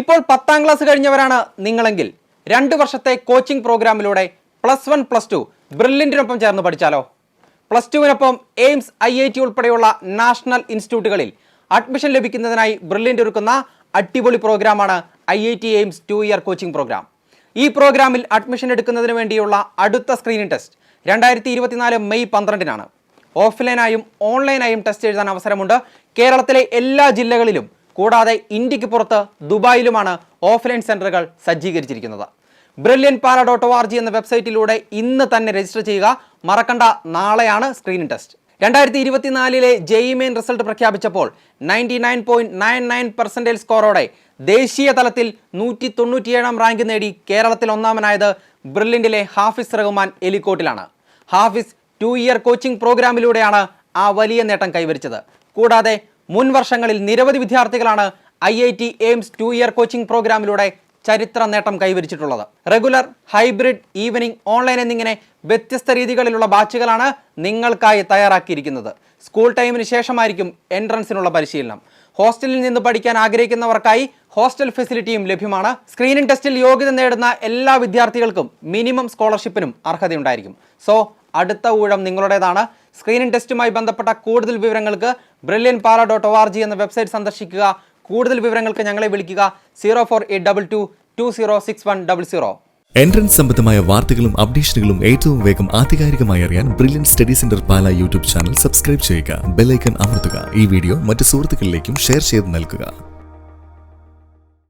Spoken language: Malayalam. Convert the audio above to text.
ഇപ്പോൾ 10ാം ക്ലാസ് കഴിഞ്ഞവരാണ് നിങ്ങളെങ്കിൽ 2 വർഷത്തെ കോച്ചിംഗ് പ്രോഗ്രാമിലൂടെ +1 +2 ബ്രില്യൻറ്റിനൊപ്പം ചേർന്ന് പഠിച്ചാലോ? +2വിനൊപ്പം എയിംസ് IIT ഉൾപ്പെടെയുള്ള നാഷണൽ ഇൻസ്റ്റിറ്റ്യൂട്ടുകളിൽ അഡ്മിഷൻ ലഭിക്കുന്നതിനായി ബ്രില്യൻറ്റ് ഒരുക്കുന്ന അടിപൊളി പ്രോഗ്രാമാണ് IIT AIIMS 2 year coaching program. ഈ പ്രോഗ്രാമിൽ അഡ്മിഷൻ എടുക്കുന്നതിന് വേണ്ടിയുള്ള അടുത്ത സ്ക്രീനിംഗ് ടെസ്റ്റ് 2024 മെയ് 12-നാണ്. ഓഫ്ലൈനായും ഓൺലൈനായും ടെസ്റ്റ് എഴുതാൻ അവസരമുണ്ട്. കേരളത്തിലെ എല്ലാ ജില്ലകളിലും കൂടാതെ ഇന്ത്യക്ക് പുറത്ത് ദുബായിലുമാണ് ഓഫ്ലൈൻ സെന്ററുകൾ സജ്ജീകരിച്ചിരിക്കുന്നത്. brilliantpara.org എന്ന വെബ്സൈറ്റിലൂടെ ഇന്ന് തന്നെ രജിസ്റ്റർ ചെയ്യുക. മറക്കണ്ട, നാളെയാണ് screening test. 2024 JEE main result പ്രഖ്യാപിച്ചപ്പോൾ 99.99% സ്കോറോടെ ദേശീയ തലത്തിൽ 197ാം റാങ്ക് നേടി കേരളത്തിൽ ഒന്നാമനായത് ബ്രില്യൻറ്റിലെ ഹാഫിസ് റഹ്മാൻ എലിക്കോട്ടിലാണ്. ഹാഫിസ് 2 ഇയർ കോച്ചിംഗ് പ്രോഗ്രാമിലൂടെയാണ് ആ വലിയ നേട്ടം കൈവരിച്ചത്. കൂടാതെ മുൻ വർഷങ്ങളിൽ നിരവധി വിദ്യാർത്ഥികളാണ് IIT എയിംസ് 2 ഇയർ കോച്ചിംഗ് പ്രോഗ്രാമിലൂടെ ചരിത്ര നേട്ടം കൈവരിച്ചിട്ടുള്ളത്. റെഗുലർ, ഹൈബ്രിഡ്, ഈവനിംഗ്, ഓൺലൈൻ എന്നിങ്ങനെ വ്യത്യസ്ത രീതികളിലുള്ള ബാച്ചുകളാണ് നിങ്ങൾക്കായി തയ്യാറാക്കിയിരിക്കുന്നത്. സ്കൂൾ ടൈമിന് ശേഷമായിരിക്കും എൻട്രൻസിനുള്ള പരിശീലനം. ഹോസ്റ്റലിൽ നിന്ന് പഠിക്കാൻ ആഗ്രഹിക്കുന്നവർക്കായി ഹോസ്റ്റൽ ഫെസിലിറ്റിയും ലഭ്യമാണ്. സ്ക്രീനിംഗ് ടെസ്റ്റിൽ യോഗ്യത നേടുന്ന എല്ലാ വിദ്യാർത്ഥികൾക്കും മിനിമം സ്കോളർഷിപ്പിനും അർഹതയുണ്ടായിരിക്കും. സോ അടുത്ത ഊഴം നിങ്ങളുടേതാണ്. സ്ക്രീനിംഗ് ടെസ്റ്റുമായി ബന്ധപ്പെട്ട കൂടുതൽ വിവരങ്ങൾക്ക് brilliantpara.org എന്ന വെബ്സൈറ്റ് സന്ദർശിക്കുക. കൂടുതൽ വിവരങ്ങൾക്ക് ഞങ്ങളെ വിളിക്കുക 04822206100. എൻട്രൻസ് സംബന്ധമായ വാർത്തകളും അപ്ഡേഷനുകളും ഏറ്റവും വേഗം ആധികാരികമായി അറിയാൻ ബ്രില്യൻറ്റ് സ്റ്റഡി സെന്റർ പാല യൂട്യൂബ് ചാനൽ സബ്സ്ക്രൈബ് ചെയ്യുക. ബെൽ ഐക്കൺ അമർത്തുക. ഈ വീഡിയോ മറ്റ് സുഹൃത്തുക്കളിലേക്കും ഷെയർ ചെയ്ത് നൽകുക.